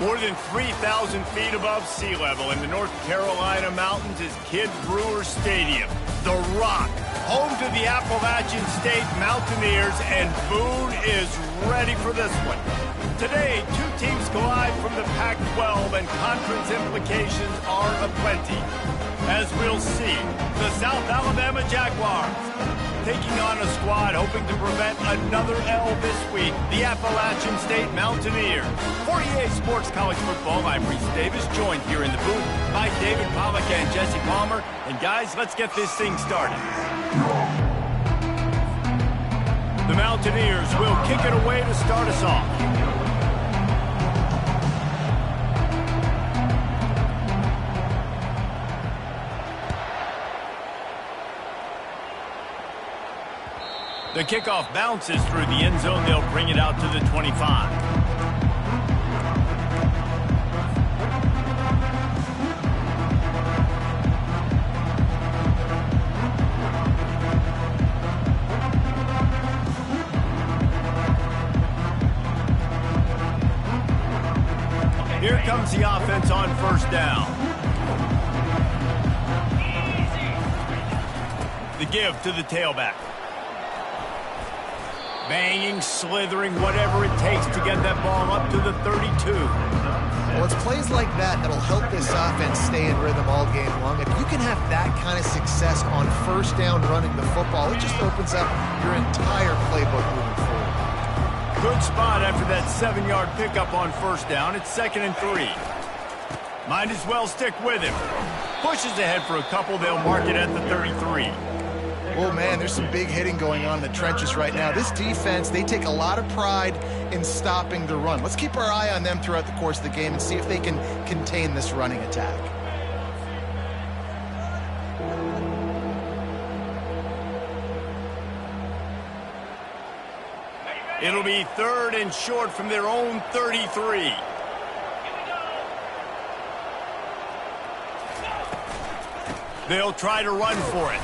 More than 3,000 feet above sea level in the North Carolina mountains is Kidd Brewer Stadium. The Rock, home to the Appalachian State Mountaineers, and Boone is ready for this one. Today, two teams collide from the Pac-12, and conference implications are aplenty. As we'll see, the South Alabama Jaguars taking on a squad hoping to prevent another L this week, the Appalachian State Mountaineers. For EA Sports College Football, I'm Reese Davis, joined here in the booth by David Pollack and Jesse Palmer. And guys, let's get this thing started. The Mountaineers will kick it away to start us off. The kickoff bounces through the end zone. They'll bring it out to the 25. Here comes the offense on first down. The give to the tailback. Banging, slithering, whatever it takes to get that ball up to the 32. Well, it's plays like that that'll help this offense stay in rhythm all game long. If you can have that kind of success on first down running the football, it just opens up your entire playbook moving forward. Good spot after that 7-yard pickup on first down. It's 2nd and 3. Might as well stick with him. Pushes ahead for a couple. They'll mark it at the 33. Oh, man, there's some big hitting going on in the trenches right now. This defense, they take a lot of pride in stopping the run. Let's keep our eye on them throughout the course of the game and see if they can contain this running attack. It'll be 3rd and short from their own 33. They'll try to run for it.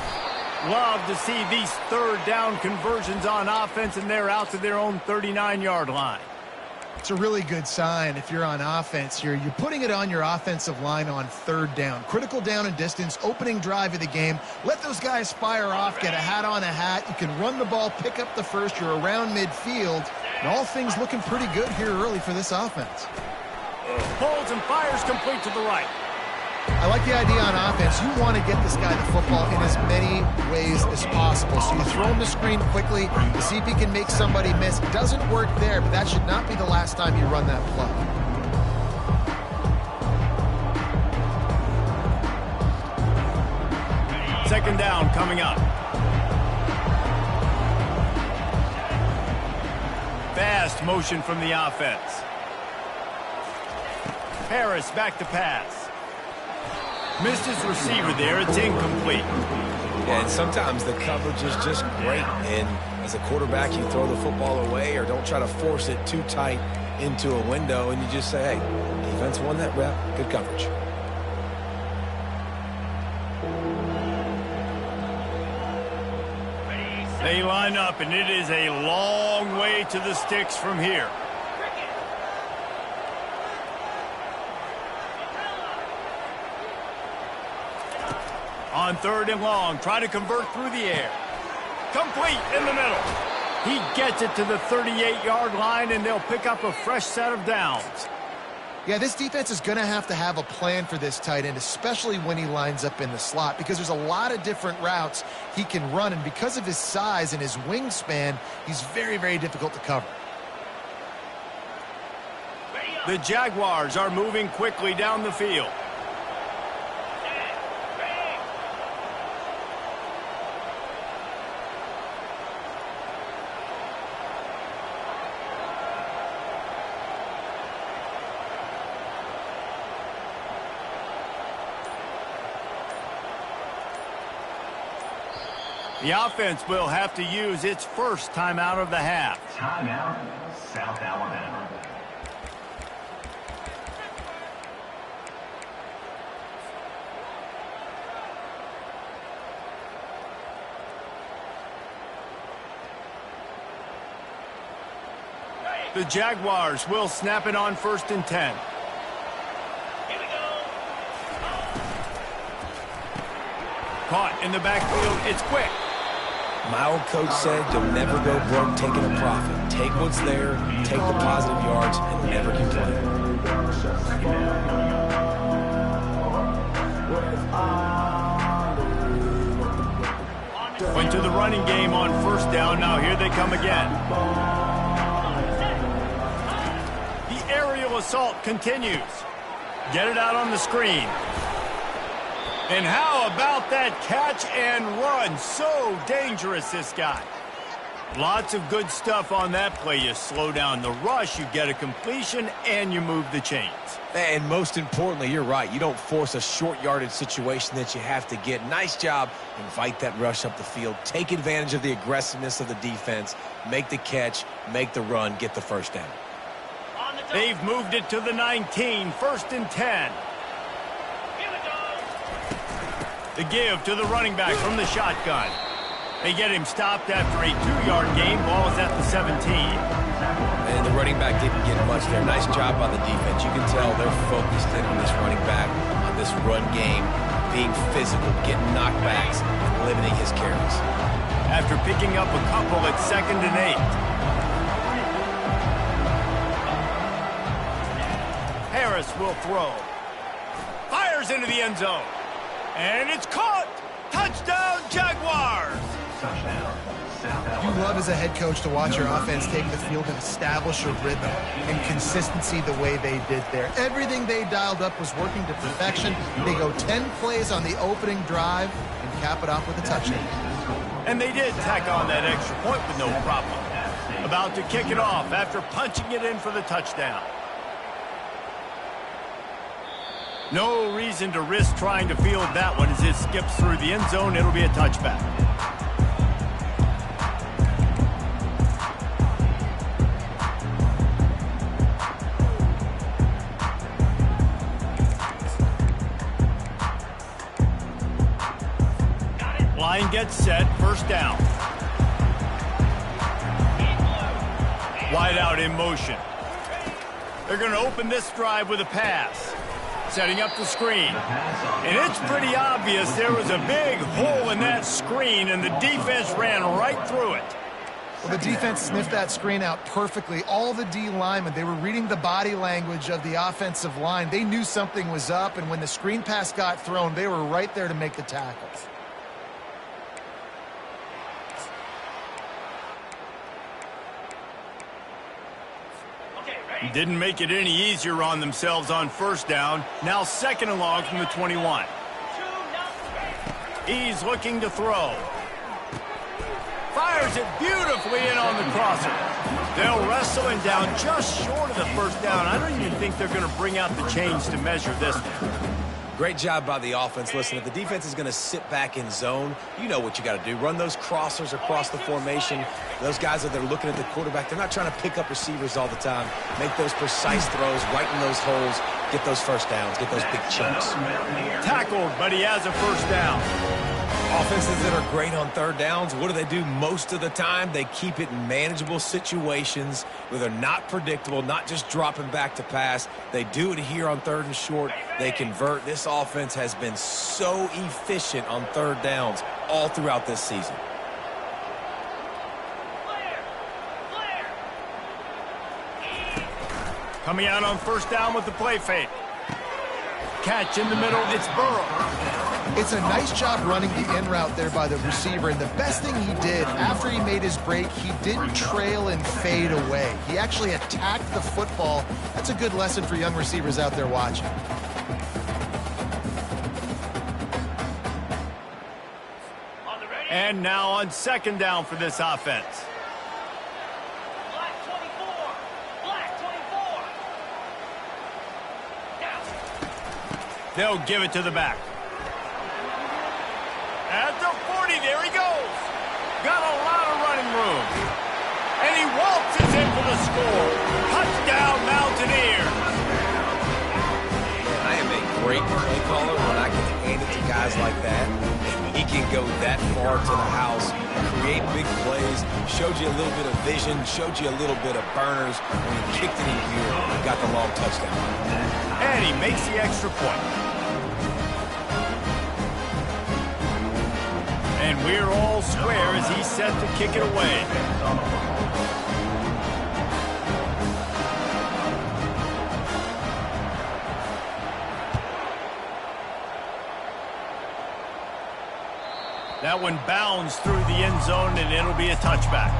Love to see these 3rd down conversions on offense, and they're out to their own 39-yard line. It's a really good sign if you're on offense here. You're putting it on your offensive line on 3rd down. Critical down and distance, opening drive of the game. Let those guys fire off, get a hat on a hat. You can run the ball, pick up the first. You're around midfield. And all things looking pretty good here early for this offense. Pulls and fires complete to the right. I like the idea on offense. You want to get this guy the football in as many ways as possible. So you throw him the screen quickly to see if he can make somebody miss. It doesn't work there, but that should not be the last time you run that play. Second down coming up. Fast motion from the offense. Harris back to pass. Missed his receiver there. It's incomplete. Yeah, and sometimes the coverage is just great. And as a quarterback, you throw the football away or don't try to force it too tight into a window, and you just say, hey, defense won that rep. Good coverage. They line up, and it is a long way to the sticks from here. On 3rd and long, try to convert through the air. Complete in the middle. He gets it to the 38-yard line, and they'll pick up a fresh set of downs. Yeah, this defense is going to have a plan for this tight end, especially when he lines up in the slot, because there's a lot of different routes he can run, and because of his size and his wingspan, he's very, very difficult to cover. The Jaguars are moving quickly down the field. The offense will have to use its first timeout of the half. Timeout, South Alabama. The Jaguars will snap it on 1st and 10. Caught in the backfield. It's quick. My old coach said you'll never go broke taking a profit. Take what's there, take the positive yards, and never complain. Went to the running game on first down. Now here they come again. The aerial assault continues. Get it out on the screen. And how about that catch and run? So dangerous, this guy. Lots of good stuff on that play. You slow down the rush, you get a completion, and you move the chains. And most importantly, you're right. You don't force a short yardage situation that you have to get. Nice job. Invite that rush up the field. Take advantage of the aggressiveness of the defense. Make the catch, make the run, get the first down. They've moved it to the 19, 1st and 10. The give to the running back from the shotgun. They get him stopped after a 2-yard gain. Ball is at the 17. And the running back didn't get much there. Nice job by the defense. You can tell they're focused in on this running back, on this run game, being physical, getting knockbacks, and limiting his carries. After picking up a couple at 2nd and 8. Harris will throw. Fires into the end zone. And it's caught. Touchdown, Jaguars. You love as a head coach to watch your offense take the field and establish a rhythm and consistency the way they did there. Everything they dialed up was working to perfection. They go 10 plays on the opening drive and cap it off with a touchdown. And they did tack on that extra point with no problem. About to kick it off after punching it in for the touchdown. No reason to risk trying to field that one as it skips through the end zone. It'll be a touchback. Line gets set, 1st down. Wide out in motion. They're going to open this drive with a pass. Setting up the screen. And it's pretty obvious there was a big hole in that screen, and the defense ran right through it. Well, the defense sniffed that screen out perfectly. All the D linemen, they were reading the body language of the offensive line. They knew something was up, and when the screen pass got thrown, they were right there to make the tackles. Didn't make it any easier on themselves on 1st down. Now 2nd and long from the 21. He's looking to throw. Fires it beautifully in on the crosser. They'll wrestle him down just short of the 1st down. I don't even think they're going to bring out the chains to measure this one. Great job by the offense. Listen, if the defense is going to sit back in zone, you know what you got to do. Run those crossers across the formation. Those guys that are looking at the quarterback, they're not trying to pick up receivers all the time. Make those precise throws, right in those holes, get those 1st downs, get those big chunks. Tackled, but he has a 1st down. Offenses that are great on 3rd downs, what do? Most of the time, they keep it in manageable situations where they're not predictable, not just dropping back to pass. They do it here on 3rd and short. They convert. This offense has been so efficient on 3rd downs all throughout this season. Coming out on 1st down with the play fake. Catch in the middle, it's Burrow. It's a nice job running the in route there by the receiver, and the best thing he did after he made his break, he didn't trail and fade away. He actually attacked the football. That's a good lesson for young receivers out there watching. And now on 2nd down for this offense. They'll give it to the back. At the 40, there he goes. Got a lot of running room. And he waltzes in for the score. Touchdown, Mountaineers. I am a great play caller when I can hand it to guys like that. He can go that far to the house, create big plays, showed you a little bit of vision, showed you a little bit of burners. When he kicked it in gear, he got the long touchdown. And he makes the extra point. And we're all square as he's set to kick it away. That one bounds through the end zone, and it'll be a touchback.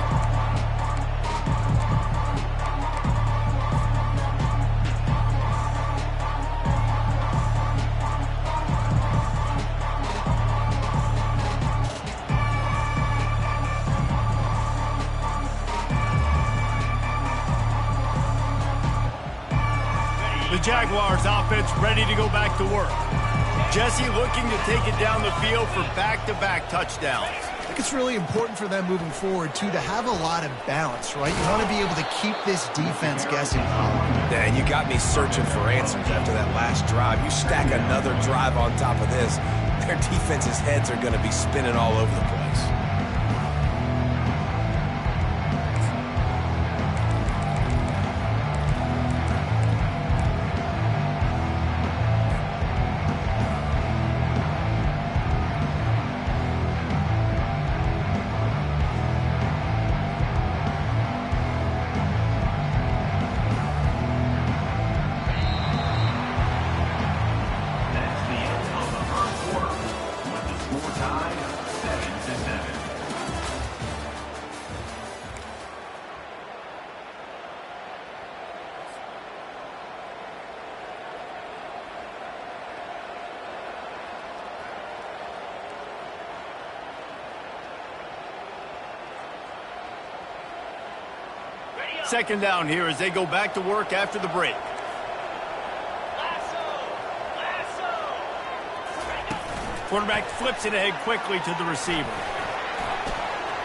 The Jaguars offense ready to go back to work. Jesse looking to take it down the field for back-to-back touchdowns. I think it's really important for them moving forward, too, to have a lot of balance, right? You want to be able to keep this defense guessing. Yeah, and you got me searching for answers after that last drive. You stack another drive on top of this, their defense's heads are going to be spinning all over the place. Second down here as they go back to work after the break. Quarterback flips it ahead quickly to the receiver.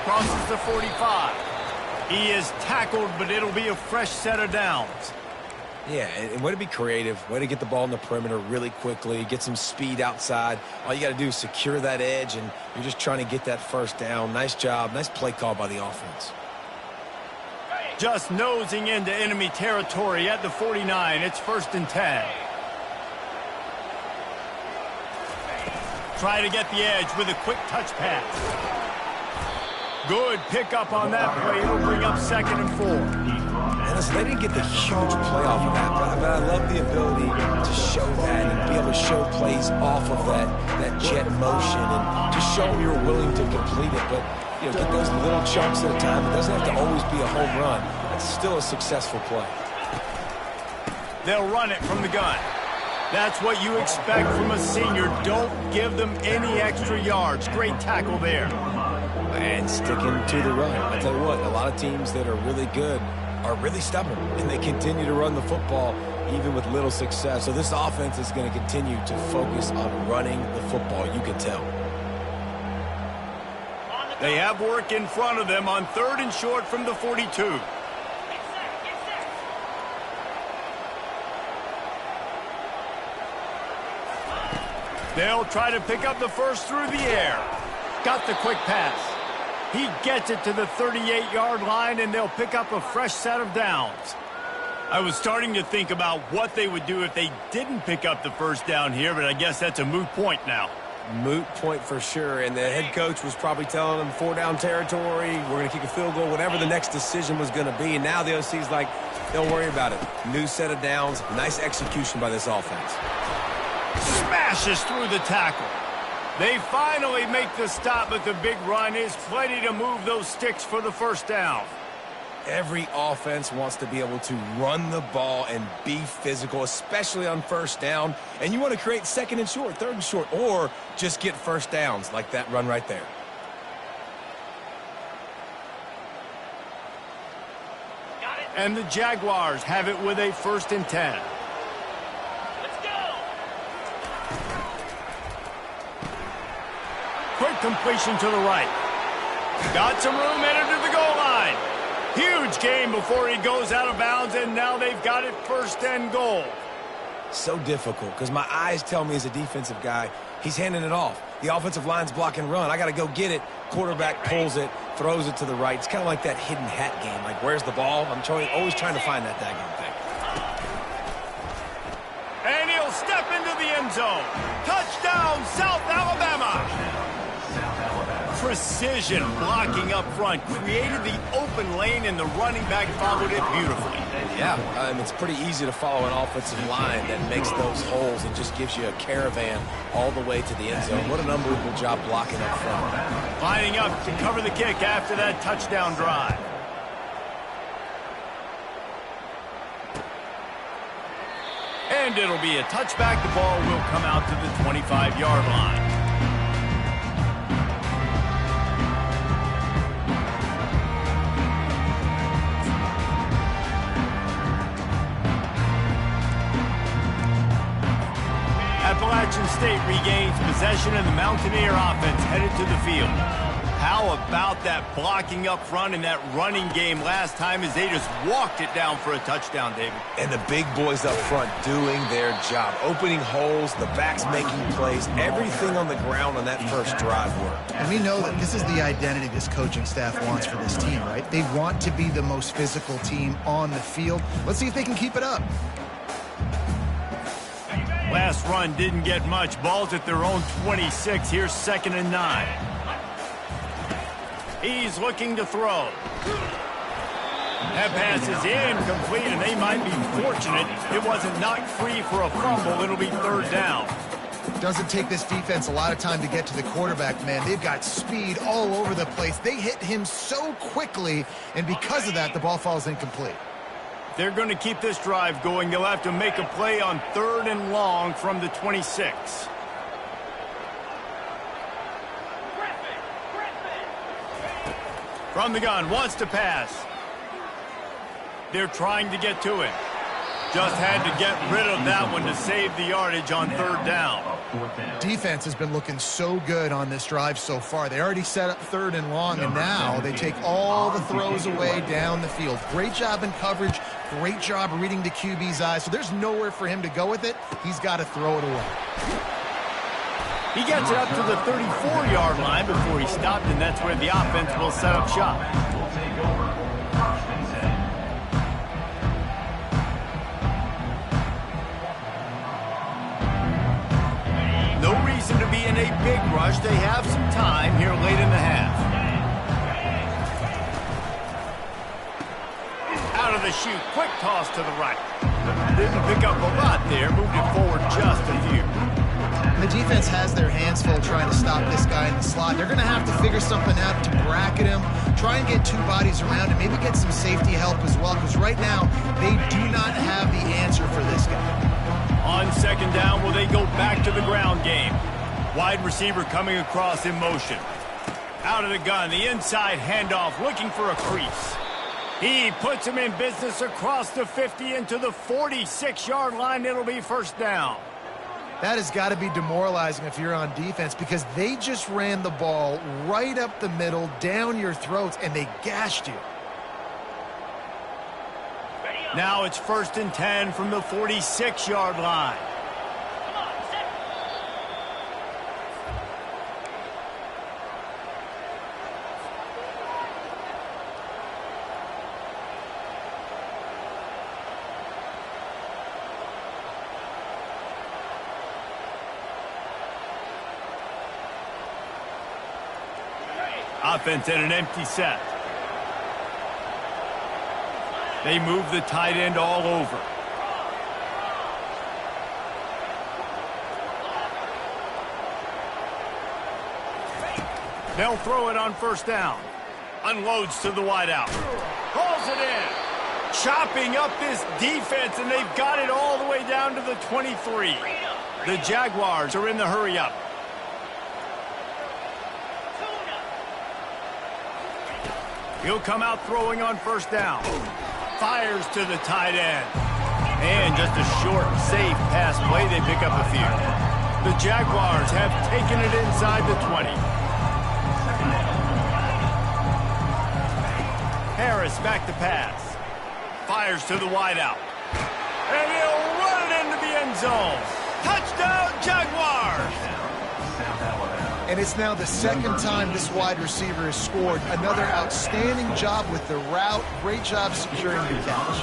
Crosses the 45. He is tackled, but it'll be a fresh set of downs. Yeah, and way to be creative, way to get the ball in the perimeter really quickly, get some speed outside. All you got to do is secure that edge, and you're just trying to get that first down. Nice job, nice play call by the offense. Just nosing into enemy territory at the 49. It's 1st and 10. Try to get the edge with a quick touch pass. Good pickup on that play. It'll bring up 2nd and 4. And listen, they didn't get the huge play off of that, but I love the ability to show that and be able to show plays off of that jet motion and just show them you're willing to complete it. But you know, get those little chunks at a time. It doesn't have to always be a home run. That's still a successful play. They'll run it from the gun. That's what you expect from a senior. Don't give them any extra yards. Great tackle there. And sticking to the run. I tell you what, a lot of teams that are really good are really stubborn, and they continue to run the football even with little success. So this offense is going to continue to focus on running the football. You can tell. They have work in front of them on 3rd and short from the 42. They'll try to pick up the first through the air. Got the quick pass. He gets it to the 38-yard line, and they'll pick up a fresh set of downs. I was starting to think about what they would do if they didn't pick up the first down here, but I guess that's a moot point now. Moot point for sure, and the head coach was probably telling them 4-down territory, we're going to kick a field goal, whatever the next decision was going to be, and now the OC's like, don't worry about it. New set of downs, nice execution by this offense. Smashes through the tackle. They finally make the stop, but the big run is plenty to move those sticks for the first down. Every offense wants to be able to run the ball and be physical, especially on first down. And you want to create 2nd and short, 3rd and short, or just get first downs like that run right there. And the Jaguars have it with a 1st and 10. Quick completion to the right. Got some room headed to the goal line. Huge gain before he goes out of bounds, and now they've got it 1st and goal. So difficult because my eyes tell me as a defensive guy, he's handing it off. The offensive line's block and run. I got to go get it. Quarterback pulls it, throws it to the right. It's kind of like that hidden hat game. Like, where's the ball? I'm always trying to find that daggone thing. And he'll step into the end zone. Touchdown, South Alabama. precision blocking up front, created the open lane, and the running back followed it beautifully. Yeah, it's pretty easy to follow an offensive line that makes those holes and just gives you a caravan all the way to the end zone. What an unbelievable job blocking up front. Lining up to cover the kick after that touchdown drive. And it'll be a touchback. The ball will come out to the 25-yard line. Appalachian State regains possession, and the Mountaineer offense headed to the field. How about that blocking up front and that running game last time as they just walked it down for a touchdown, David? And the big boys up front doing their job, opening holes, the backs making plays, everything on the ground on that first drive worked. And we know that this is the identity this coaching staff wants for this team, right? They want to be the most physical team on the field. Let's see if they can keep it up. Last run didn't get much. Ball's at their own 26. Here's 2nd and 9. He's looking to throw. That pass is incomplete, and they might be fortunate it wasn't knocked free for a fumble. It'll be 3rd down. Doesn't take this defense a lot of time to get to the quarterback, man. They've got speed all over the place. They hit him so quickly, and because of that, the ball falls incomplete. They're going to keep this drive going. They'll have to make a play on 3rd and long from the 26. From the gun, wants to pass. They're trying to get to it. Just had to get rid of that one to save the yardage on 3rd down. Defense has been looking so good on this drive so far. They already set up 3rd and long, and now they take all the throws away down the field. Great job in coverage. Great job reading the QB's eyes. So there's nowhere for him to go with it. He's got to throw it away. He gets it up to the 34-yard line before he stopped, and that's where the offense will set up shop. Will take over 1st and 10. No reason to be in a big rush. They have some time here late in the half. Out of the chute, quick toss to the right. Didn't pick up a lot there, moved it forward just a few. The defense has their hands full trying to stop this guy in the slot. They're going to have to figure something out to bracket him, try and get 2 bodies around him, maybe get some safety help as well, because right now they do not have the answer for this guy. On 2nd down, will they go back to the ground game? Wide receiver coming across in motion. Out of the gun, the inside handoff, looking for a crease. He puts him in business across the 50 into the 46-yard line. It'll be 1st down. That has got to be demoralizing if you're on defense, because they just ran the ball right up the middle, down your throats, and they gashed you. Now it's 1st and 10 from the 46-yard line. Offense at an empty set. They move the tight end all over. They'll throw it on 1st down. Unloads to the wideout. Hauls it in. Chopping up this defense, and they've got it all the way down to the 23. The Jaguars are in the hurry-up. He'll come out throwing on 1st down. Fires to the tight end. And just a short, safe pass play. They pick up a few. The Jaguars have taken it inside the 20. Harris back to pass. Fires to the wideout. And he'll run it into the end zone. Touchdown, Jaguars! And it's now the 2nd time this wide receiver has scored. Another outstanding job with the route. Great job securing the catch.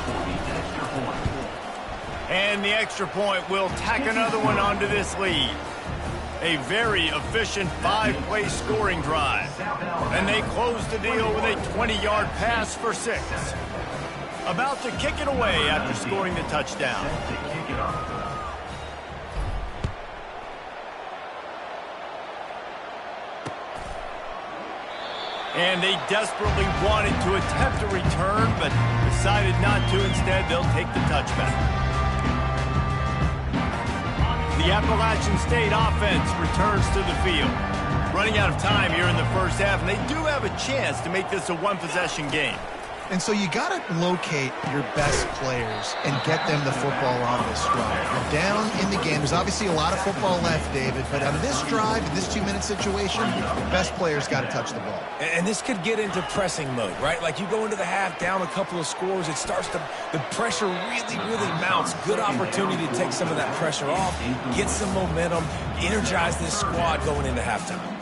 And the extra point will tack another one onto this lead. A very efficient 5-play scoring drive. And they close the deal with a 20-yard pass for 6. About to kick it away after scoring the touchdown. And they desperately wanted to attempt a return, but decided not to. Instead, they'll take the touchback. The Appalachian State offense returns to the field. Running out of time here in the first half, and they do have a chance to make this a one-possession game. And so you got to locate your best players and get them the football on this drive. We're down in the game. There's obviously a lot of football left, David, but on this drive, in this 2-minute situation, best players got to touch the ball. And this could get into pressing mode, right? Like you go into the half down a couple of scores, it starts to, the pressure really mounts. Good opportunity to take some of that pressure off, get some momentum, energize this squad going into halftime.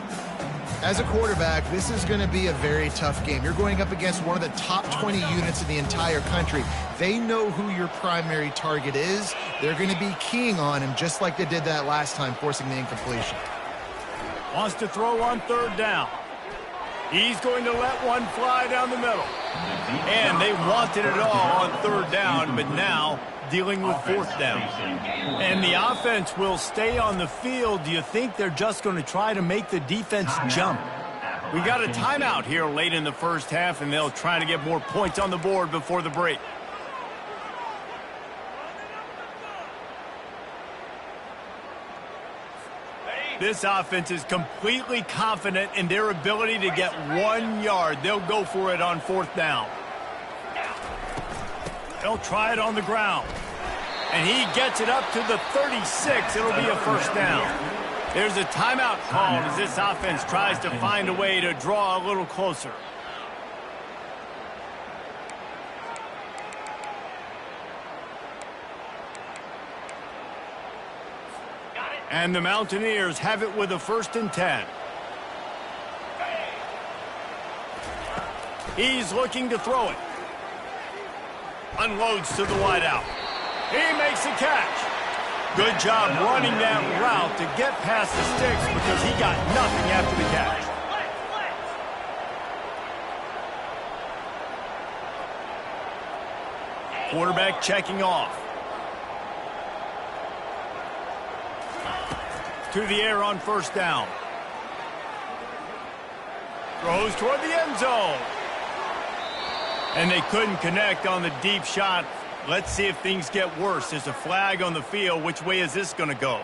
As a quarterback, this is going to be a very tough game. You're going up against one of the top 20 units in the entire country. They know who your primary target is. They're going to be keying on him just like they did that last time, forcing the incompletion. Wants to throw on 3rd down. He's going to let one fly down the middle. And they wanted it all on 3rd down, but now dealing with 4th down. And the offense will stay on the field. Do you think they're just going to try to make the defense jump? We got a timeout here late in the first half, and they'll try to get more points on the board before the break. This offense is completely confident in their ability to get 1 yard. They'll go for it on 4th down. They'll try it on the ground. And he gets it up to the 36. It'll be a 1st down. There's a timeout called as this offense tries to find a way to draw a little closer. And the Mountaineers have it with a 1st and 10. He's looking to throw it. Unloads to the wideout. He makes a catch. Good job running that route to get past the sticks because he got nothing after the catch. Quarterback checking off. To the air on 1st down. Throws toward the end zone. And they couldn't connect on the deep shot. Let's see if things get worse. There's a flag on the field. Which way is this going to go?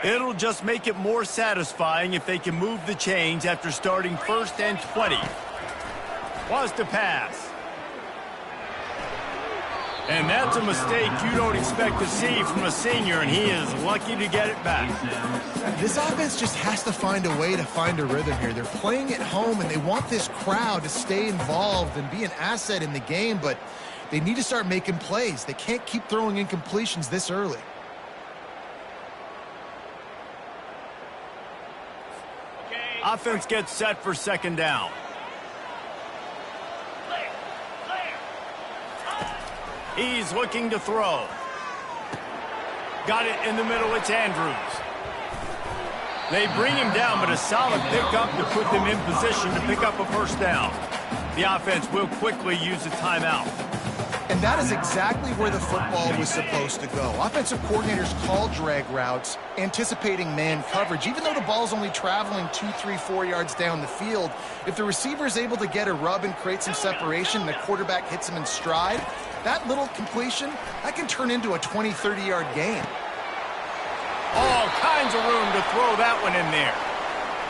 It'll just make it more satisfying if they can move the chains after starting 1st and 20. Was to pass. And that's a mistake you don't expect to see from a senior, and he is lucky to get it back. This offense just has to find a way to find a rhythm here. They're playing at home, and they want this crowd to stay involved and be an asset in the game, but they need to start making plays. They can't keep throwing incompletions this early. Offense gets set for 2nd down. He's looking to throw. Got it in the middle. It's Andrews. They bring him down, but a solid pickup to put them in position to pick up a 1st down. The offense will quickly use a timeout. And that is exactly where the football was supposed to go. Offensive coordinators call drag routes, anticipating man coverage. Even though the ball's only traveling 2, 3, 4 yards down the field, if the receiver is able to get a rub and create some separation and the quarterback hits him in stride, that little completion, that can turn into a 20, 30-yard gain. All kinds of room to throw that one in there.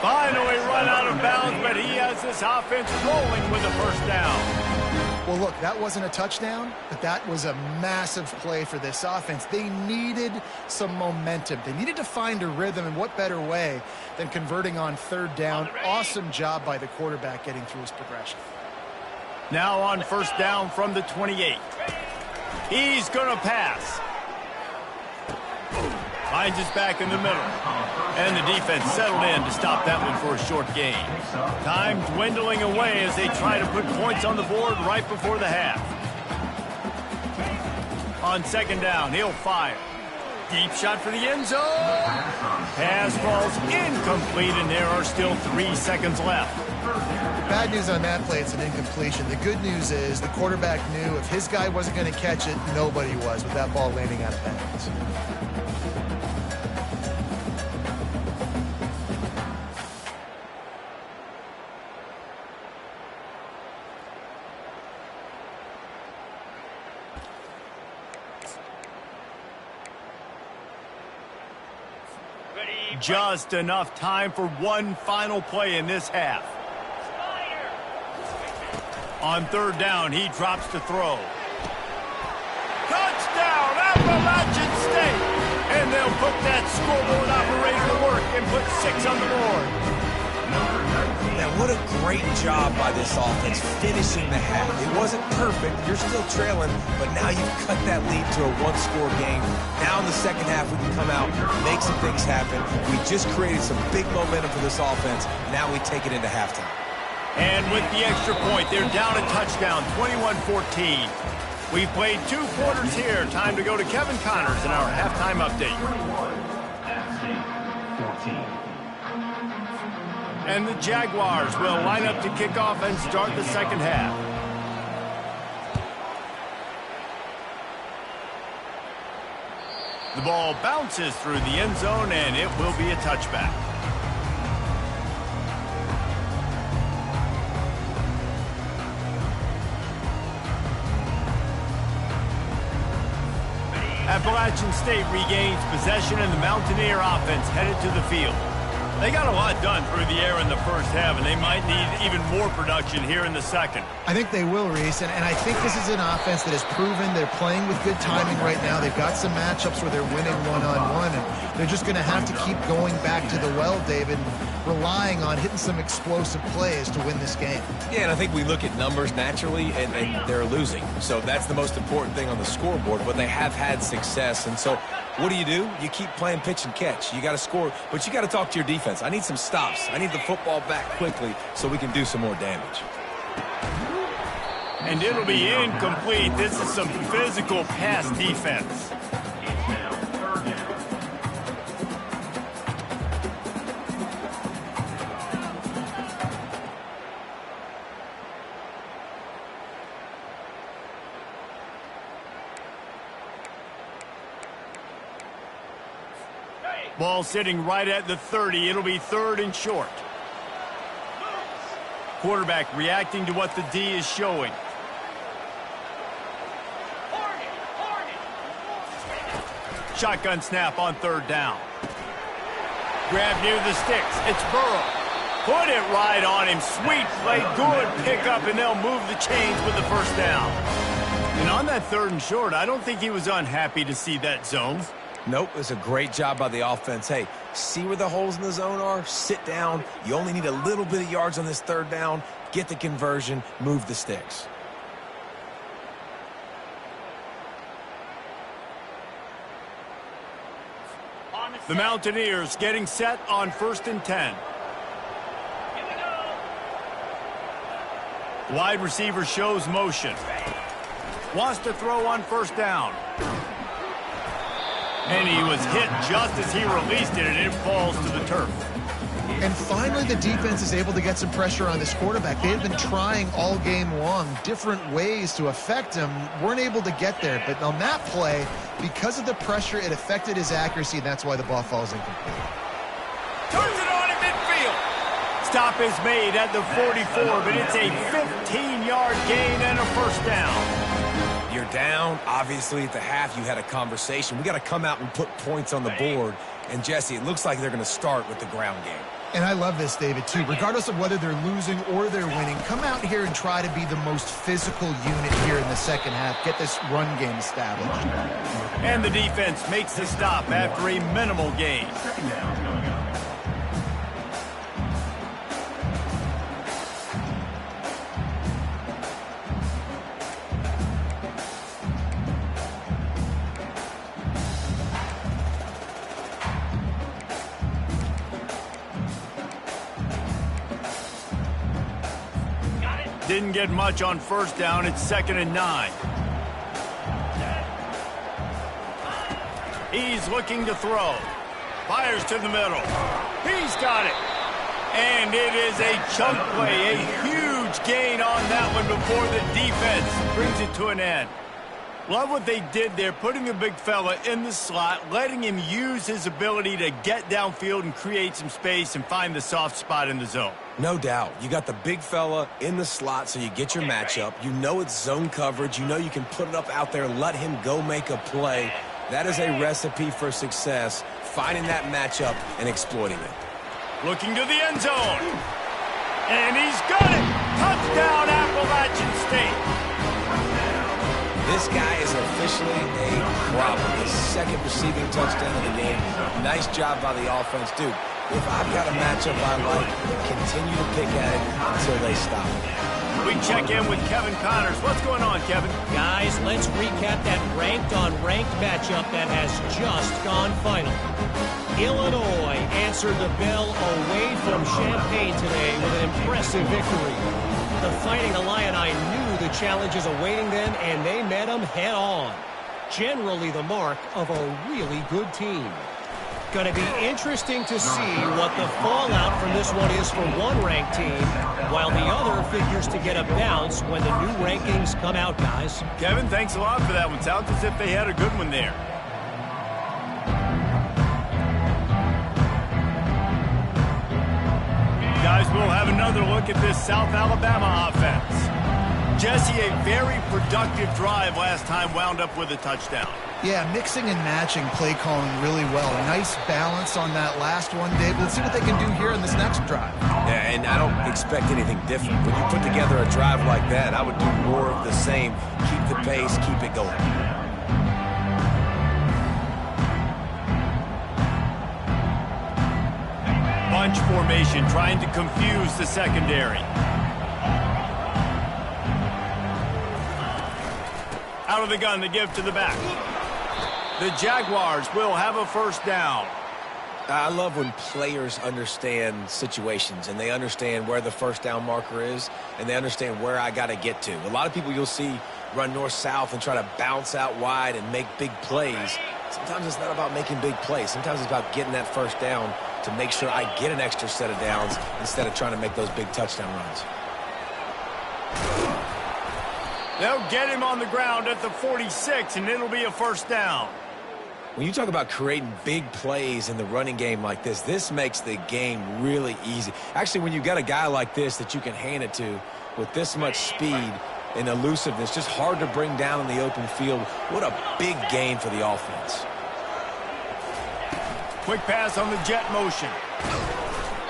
Finally run out of bounds, but he has this offense rolling with a 1st down. Well, look, that wasn't a touchdown, but that was a massive play for this offense. They needed some momentum. They needed to find a rhythm, and what better way than converting on 3rd down. Awesome job by the quarterback getting through his progression. Now on 1st down from the 28. He's going to pass. Finds his back in the middle. And the defense settled in to stop that one for a short gain. Time dwindling away as they try to put points on the board right before the half. On second down, he'll fire. Deep shot for the end zone. Pass falls incomplete, and there are still 3 seconds left. Bad news on that play, it's an incompletion. The good news is the quarterback knew if his guy wasn't going to catch it, nobody was with that ball landing out of bounds. Just enough time for one final play in this half. On third down, he drops to throw. Touchdown, Appalachian State! And they'll put that scoreboard operator to work and put 6 on the board. Now, what a great job by this offense finishing the half. It wasn't perfect. You're still trailing, but now you've cut that lead to a one-score game. Now in the second half, we can come out, make some things happen. We just created some big momentum for this offense. Now we take it into halftime. And with the extra point, they're down a touchdown, 21-14. We've played 2 quarters here. Time to go to Kevin Connors in our halftime update. 14. And the Jaguars will line up to kick off and start the second half. The ball bounces through the end zone, and it will be a touchback. Appalachian State regains possession, and the Mountaineer offense headed to the field. They got a lot done through the air in the first half, and they might need even more production here in the second. I think they will, Reese, and I think this is an offense that has proven they're playing with good timing right now. They've got some matchups where they're winning one-on-one, and they're just going to have to keep going back to the well, David, and relying on hitting some explosive plays to win this game. Yeah, and I think we look at numbers naturally, and they're losing. So that's the most important thing on the scoreboard, but they have had success. And so what do? You keep playing pitch and catch. You got to score, but you got to talk to your defense. I need some stops. I need the football back quickly so we can do some more damage. And it'll be incomplete. This is some physical pass defense. Ball sitting right at the 30. It'll be 3rd and short. Quarterback reacting to what the D is showing. Shotgun snap on 3rd down. Grab near the sticks. It's Burrow. Put it right on him. Sweet play. Good pickup, and they'll move the chains with the first down. And on that 3rd and short, I don't think he was unhappy to see that zone. Nope, it's a great job by the offense. Hey, see where the holes in the zone are? Sit down. You only need a little bit of yards on this 3rd down. Get the conversion. Move the sticks. The Mountaineers getting set on 1st and 10. Wide receiver shows motion. Wants to throw on 1st down. And he was hit just as he released it, and it falls to the turf. And finally, the defense is able to get some pressure on this quarterback. They've been trying all game long different ways to affect him. Weren't able to get there. But on that play, because of the pressure, it affected his accuracy, and that's why the ball falls incomplete. Turns it on in midfield. Stop is made at the 44, but it's a 15-yard gain and a 1st down. You're down. Obviously, at the half, you had a conversation. We got to come out and put points on the board. And, Jesse, it looks like they're going to start with the ground game. And I love this, David, too. Regardless of whether they're losing or they're winning, come out here and try to be the most physical unit here in the second half. Get this run game established. And the defense makes the stop after a minimal gain. didn't get much on first down. It's 2nd and 9. He's looking to throw. Fires to the middle. He's got it. And it is a chunk play, a huge gain on that one before the defense brings it to an end. Love what they did there, putting the big fella in the slot, letting him use his ability to get downfield and create some space and find the soft spot in the zone. No doubt. You got the big fella in the slot, so you get your matchup. You know it's zone coverage. You know you can put it up out there, let him go make a play. That is a recipe for success, finding that matchup and exploiting it. Looking to the end zone. And he's got it. Touchdown, Appalachian State. This guy is officially a problem. His 2nd receiving touchdown of the game. Nice job by the offense. Dude, if I've got a matchup I like, continue to pick at it until they stop it. We check in with Kevin Connors. What's going on, Kevin? Guys, let's recap that ranked-on-ranked matchup that has just gone final. Illinois answered the bell away from Champaign today with an impressive victory. The Fighting Illini knew the challenges awaiting them, and they met them head-on. Generally the mark of a really good team. Going to be interesting to see what the fallout from this one is for one ranked team, while the other figures to get a bounce when the new rankings come out, guys. Kevin, thanks a lot for that one. Sounds as if they had a good one there. Guys, we'll have another look at this South Alabama offense. Jesse, a very productive drive last time wound up with a touchdown. Yeah, mixing and matching play calling really well. Nice balance on that last one, Dave. Let's see what they can do here in this next drive. Yeah, and I don't expect anything different. When you put together a drive like that, I would do more of the same. Keep the pace, keep it going. Bunch formation, trying to confuse the secondary. Out of the gun, the give to the back. The Jaguars will have a first down. I love when players understand situations and they understand where the first down marker is and they understand where I got to get to. A lot of people you'll see run north-south and try to bounce out wide and make big plays. Sometimes it's not about making big plays. Sometimes it's about getting that first down to make sure I get an extra set of downs instead of trying to make those big touchdown runs. They'll get him on the ground at the 46, and it'll be a first down. When you talk about creating big plays in the running game like this makes the game really easy. Actually, when you've got a guy like this that you can hand it to with this much speed and elusiveness, just hard to bring down in the open field, what a big gain for the offense. Quick pass on the jet motion.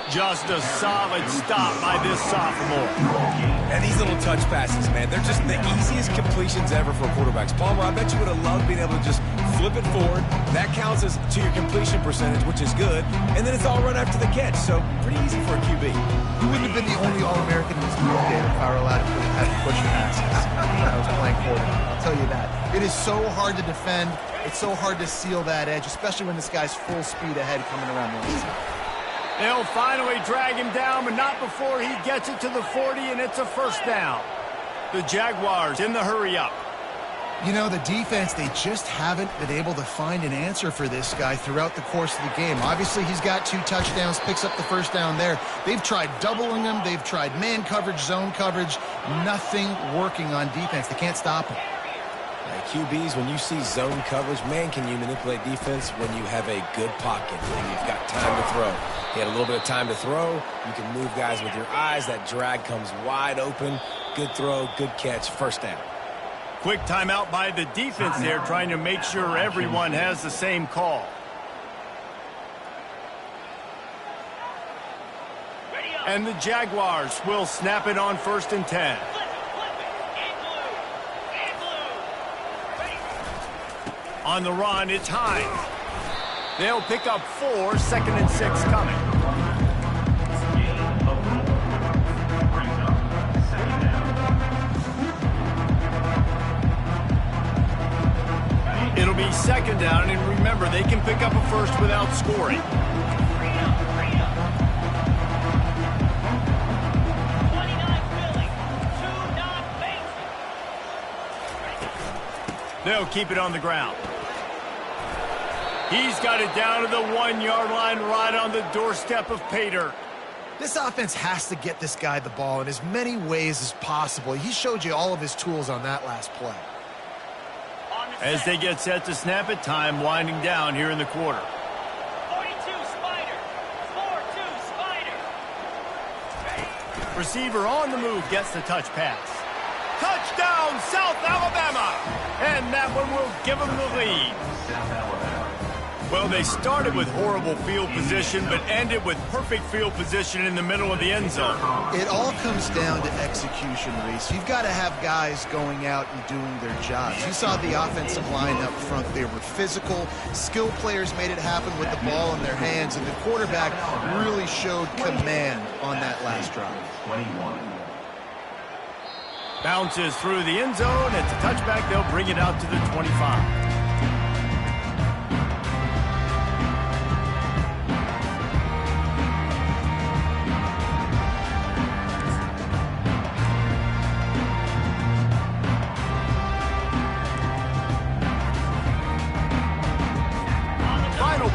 Just a solid stop by this sophomore. And these little touch passes, man, they're just the easiest completions ever for quarterbacks. Palmer, I bet you would have loved being able to just flip it forward. That counts as to your completion percentage, which is good. And then it's all run after the catch, so pretty easy for a QB. You wouldn't have been the only All-American in this group, David, if I were allowed to have push passes when I was playing quarterback. I'll tell you that. It is so hard to defend. It's so hard to seal that edge, especially when this guy's full speed ahead coming around the inside. They'll finally drag him down, but not before he gets it to the 40, and it's a first down. The Jaguars in the hurry-up. You know, the defense, they just haven't been able to find an answer for this guy throughout the course of the game. Obviously, he's got 2 touchdowns, picks up the first down there. They've tried doubling him. They've tried man coverage, zone coverage. Nothing working on defense. They can't stop him. QBs, when you see zone coverage, man, can you manipulate defense when you have a good pocket and you've got time to throw. He had a little bit of time to throw. You can move guys with your eyes. That drag comes wide open. Good throw, good catch, first down. Quick timeout by the defense there, trying to make sure everyone has the same call. And the Jaguars will snap it on 1st and 10. On the run, it's Hines. They'll pick up 4, 2nd and 6 coming. It'll be 2nd down, and remember, they can pick up a first without scoring. They'll keep it on the ground. He's got it down to the 1-yard line right on the doorstep of pay dirt. This offense has to get this guy the ball in as many ways as possible. He showed you all of his tools on that last play. As they get set to snap it, time winding down here in the quarter. 42 Spider. 4-2 Spider. Receiver on the move gets the touch pass. Touchdown, South Alabama! And that one will give them the lead. South Alabama. Well, they started with horrible field position, but ended with perfect field position in the middle of the end zone. It all comes down to execution, Reese. You've got to have guys going out and doing their jobs. You saw the offensive line up front. They were physical. Skill players made it happen with the ball in their hands, and the quarterback really showed command on that last drive. 21. Bounces through the end zone. It's a touchback. They'll bring it out to the 25.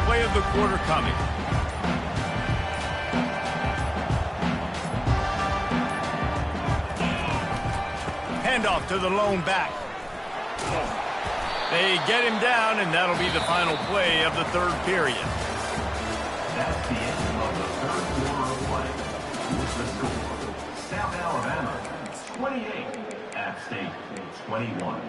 Play of the quarter coming. Handoff to the lone back. They get him down, and that'll be the final play of the third period. That's the end of the third quarter of play. With the score, South Alabama 28, App State 21.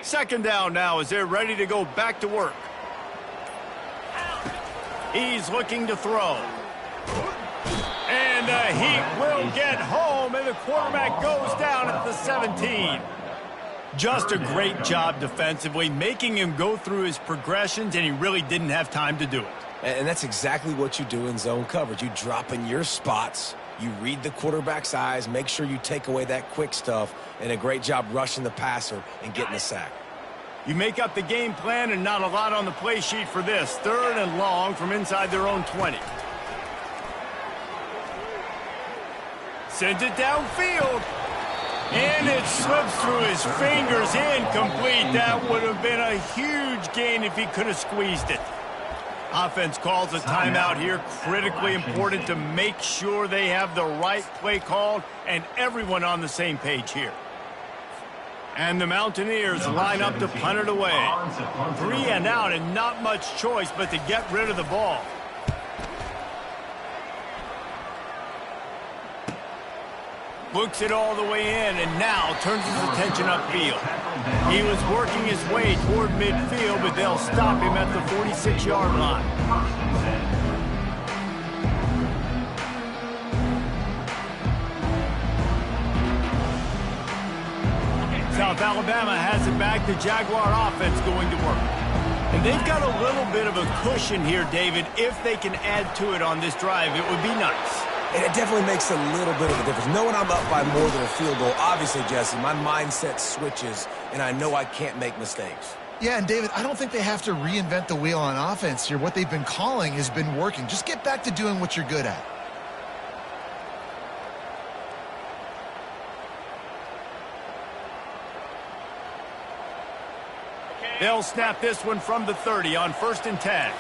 Second down now as they're ready to go back to work. He's looking to throw. And the heat will get home, and the quarterback goes down at the 17. Just a great job defensively, making him go through his progressions, and he really didn't have time to do it. And that's exactly what you do in zone coverage. You drop in your spots, you read the quarterback's eyes, make sure you take away that quick stuff, and a great job rushing the passer and getting the sack. You make up the game plan, and not a lot on the play sheet for this. Third and long from inside their own 20. Sends it downfield. And it slips through his fingers, incomplete. That would have been a huge gain if he could have squeezed it. Offense calls a timeout here. Critically important to make sure they have the right play called and everyone on the same page here. And the Mountaineers line up to punt it away. 3 and out, and not much choice but to get rid of the ball. Looks it all the way in, and now turns his attention upfield. He was working his way toward midfield, but they'll stop him at the 46-yard line. South Alabama has it back. The Jaguar offense going to work. And they've got a little bit of a cushion here, David. If they can add to it on this drive, it would be nice. And it definitely makes a little bit of a difference. Knowing I'm up by more than a field goal, obviously, Jesse, my mindset switches, and I know I can't make mistakes. Yeah, and David, I don't think they have to reinvent the wheel on offense here. What they've been calling has been working. Just get back to doing what you're good at. They'll snap this one from the 30 on 1st and 10.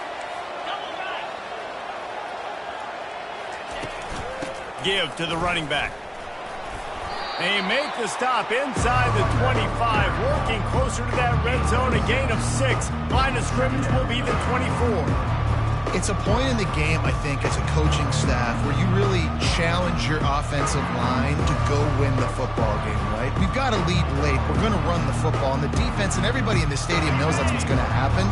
Give to the running back. They make the stop inside the 25, working closer to that red zone, a gain of 6. Line of scrimmage will be the 24. It's a point in the game, I think, as a coaching staff where you really challenge your offensive line to go win the football game, right? We've got to lead late. We're going to run the football. And the defense and everybody in the stadium knows that's what's going to happen.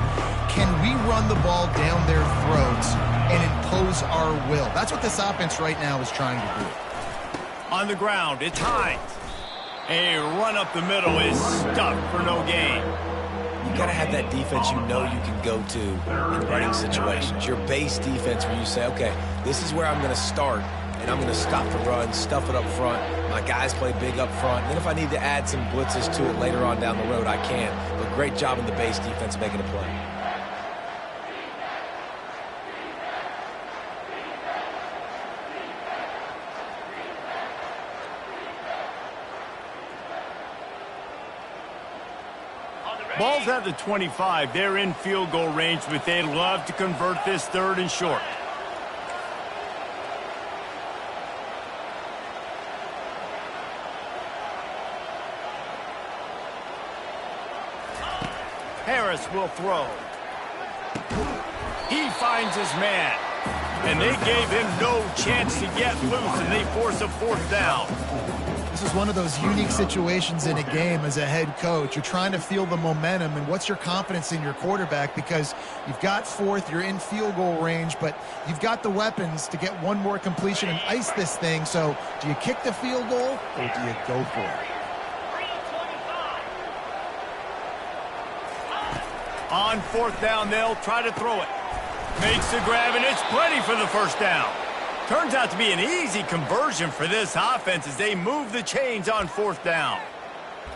Can we run the ball down their throats and impose our will? That's what this offense right now is trying to do. On the ground, it's Hines. A run up the middle is stuck for no gain. You got to have that defense you know you can go to in running situations. Your base defense where you say, okay, this is where I'm going to start, and I'm going to stop the run, stuff it up front. My guys play big up front. Then if I need to add some blitzes to it later on down the road, I can. But great job in the base defense making a play. Ball's at the 25. They're in field goal range, but they'd love to convert this 3rd and short. Harris will throw. He finds his man. And they gave him no chance to get loose, and they force a 4th down. This is one of those unique situations in a game as a head coach. You're trying to feel the momentum, and what's your confidence in your quarterback, because you've got 4th, you're in field goal range, but you've got the weapons to get one more completion and ice this thing. So do you kick the field goal or do you go for it? On 4th down, they'll try to throw it. Makes the grab, and it's plenty for the 1st down. Turns out to be an easy conversion for this offense as they move the chains on 4th down.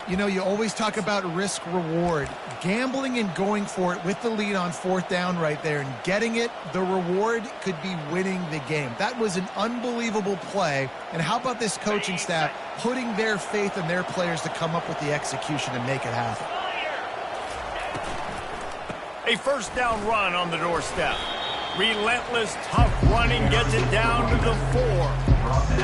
You know, you always talk about risk-reward. Gambling and going for it with the lead on 4th down right there and getting it, the reward could be winning the game. That was an unbelievable play. And how about this coaching staff putting their faith in their players to come up with the execution and make it happen? A 1st down run on the doorstep. Relentless, tough running gets it down to the 4.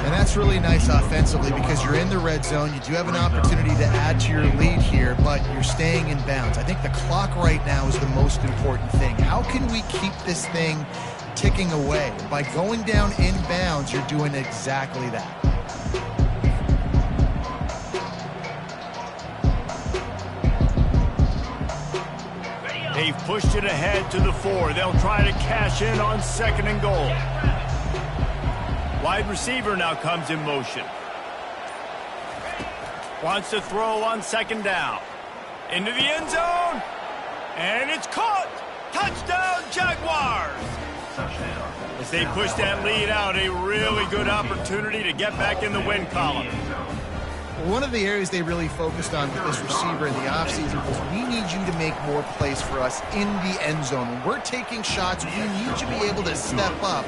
And that's really nice offensively because you're in the red zone. You do have an opportunity to add to your lead here, but you're staying in bounds. I think the clock right now is the most important thing. How can we keep this thing ticking away? By going down in bounds, you're doing exactly that. They've pushed it ahead to the 4. They'll try to cash in on 2nd and goal. Wide receiver now comes in motion. Wants to throw on 2nd down. Into the end zone. And it's caught. Touchdown, Jaguars. As they push that lead out, a really good opportunity to get back in the win column. One of the areas they really focused on with this receiver in the offseason was we need you to make more plays for us in the end zone. When we're taking shots, we need you to be able to step up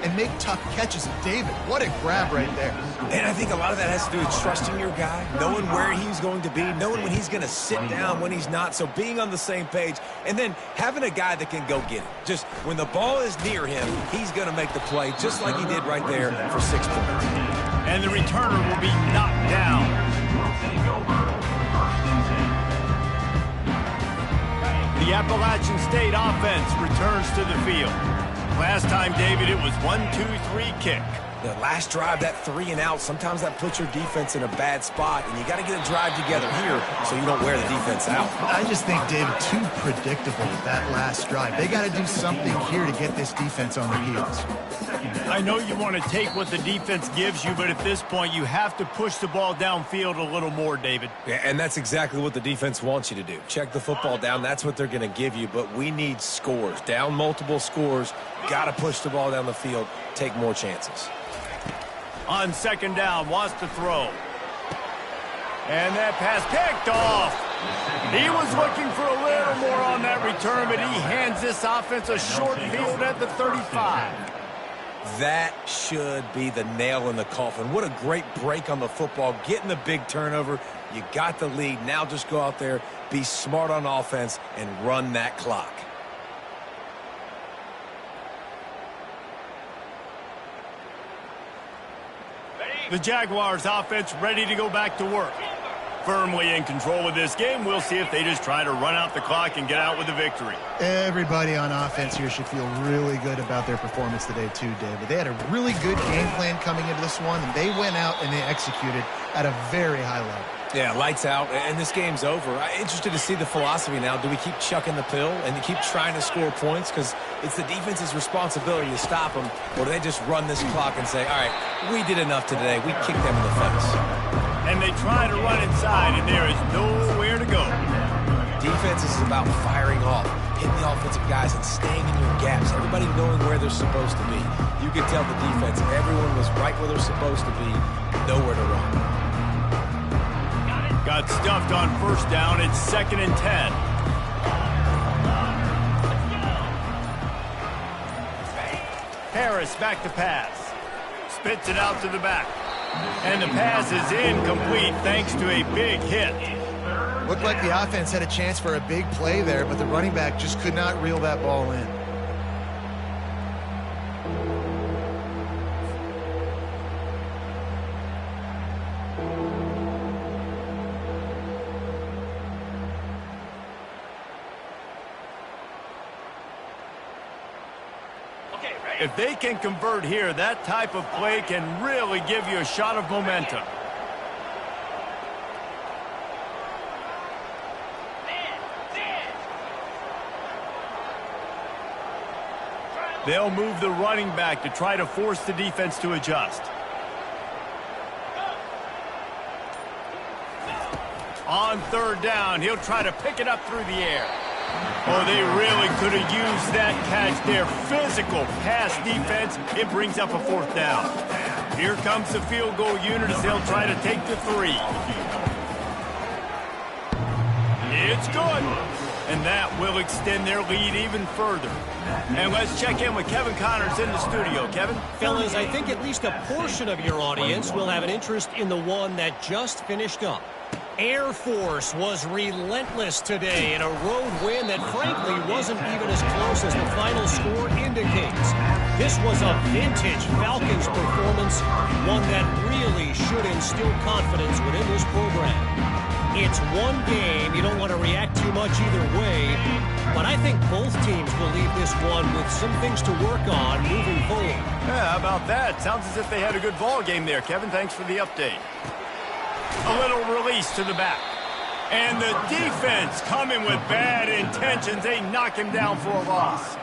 and make tough catches. David, what a grab right there. And I think a lot of that has to do with trusting your guy, knowing where he's going to be, knowing when he's going to sit down, when he's not. So being on the same page, and then having a guy that can go get it. Just when the ball is near him, he's going to make the play, just like he did right there for 6 points. And the returner will be knocked down. The Appalachian State offense returns to the field. Last time, David, it was 1-2-3 kick. The last drive, that 3 and out, sometimes that puts your defense in a bad spot, and you got to get a drive together here so you don't wear the defense out. I just think, David, too predictable that last drive. They got to do something here to get this defense on their heels. I know you want to take what the defense gives you, but at this point, you have to push the ball downfield a little more, David. Yeah, and that's exactly what the defense wants you to do. Check the football down. That's what they're going to give you, but we need scores. Down multiple scores, got to push the ball down the field, take more chances. On 2nd down, wants to throw. And that pass picked off. He was looking for a little more on that return, but he hands this offense a short field at the 35. That should be the nail in the coffin. What a great break on the football, getting the big turnover. You got the lead. Now just go out there, be smart on offense, and run that clock. The Jaguars offense ready to go back to work. Firmly in control of this game. We'll see if they just try to run out the clock and get out with a victory. Everybody on offense here should feel really good about their performance today too, David. They had a really good game plan coming into this one, and they went out and they executed at a very high level. Yeah, lights out, and this game's over. I'm interested to see the philosophy now. Do we keep chucking the pill and keep trying to score points? Because it's the defense's responsibility to stop them. Or do they just run this clock and say, all right, we did enough today. We kicked them in the face. And they try to run inside, and there is nowhere to go. Defense is about firing off, hitting the offensive guys and staying in your gaps, everybody knowing where they're supposed to be. You could tell the defense, everyone was right where they're supposed to be, nowhere to run. Got stuffed on first down. It's 2nd and 10. Harris back to pass. Spits it out to the back. And the pass is incomplete thanks to a big hit. Looked like the offense had a chance for a big play there, but the running back just could not reel that ball in. If they can convert here, that type of play can really give you a shot of momentum. They'll move the running back to try to force the defense to adjust. On 3rd down, he'll try to pick it up through the air. Oh, they really could have used that catch there. Physical pass defense. It brings up a 4th down. Here comes the field goal unit as they'll try to take the 3. It's good. And that will extend their lead even further. And let's check in with Kevin Connors in the studio. Kevin? Fellas, I think at least a portion of your audience will have an interest in the one that just finished up. Air Force was relentless today in a road win that frankly wasn't even as close as the final score indicates. This was a vintage Falcons performance, one that really should instill confidence within this program. It's one game. You don't want to react too much either way, but I think both teams will leave this one with some things to work on moving forward. Yeah, how about that? Sounds as if they had a good ball game there, Kevin. Thanks for the update. A little release to the back. And the defense coming with bad intentions. They knock him down for a loss.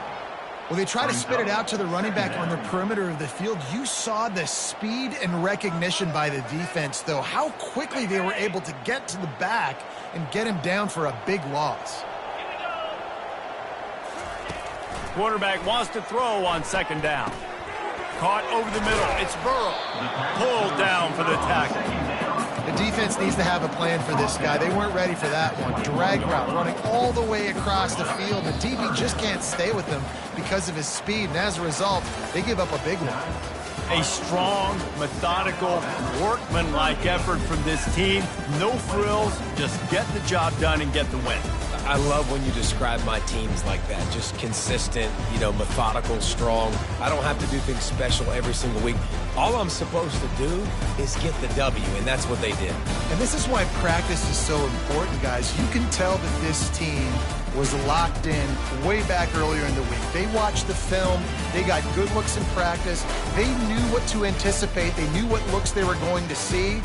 Well, they try to spit it out to the running back on the perimeter of the field. You saw the speed and recognition by the defense, though. How quickly they were able to get to the back and get him down for a big loss. Quarterback wants to throw on 2nd down. Caught over the middle. It's Burrow. Pulled down for the tackle. The defense needs to have a plan for this guy. They weren't ready for that one. Drag route, running all the way across the field. The DB just can't stay with him because of his speed, and as a result, they give up a big one. A strong, methodical, workmanlike effort from this team. No frills, just get the job done and get the win. I love when you describe my teams like that. Just consistent, methodical, strong. I don't have to do things special every single week. All I'm supposed to do is get the W, and that's what they did. And this is why practice is so important, guys. You can tell that this team was locked in way back earlier in the week. They watched the film. They got good looks in practice. They knew what to anticipate. They knew what looks they were going to see.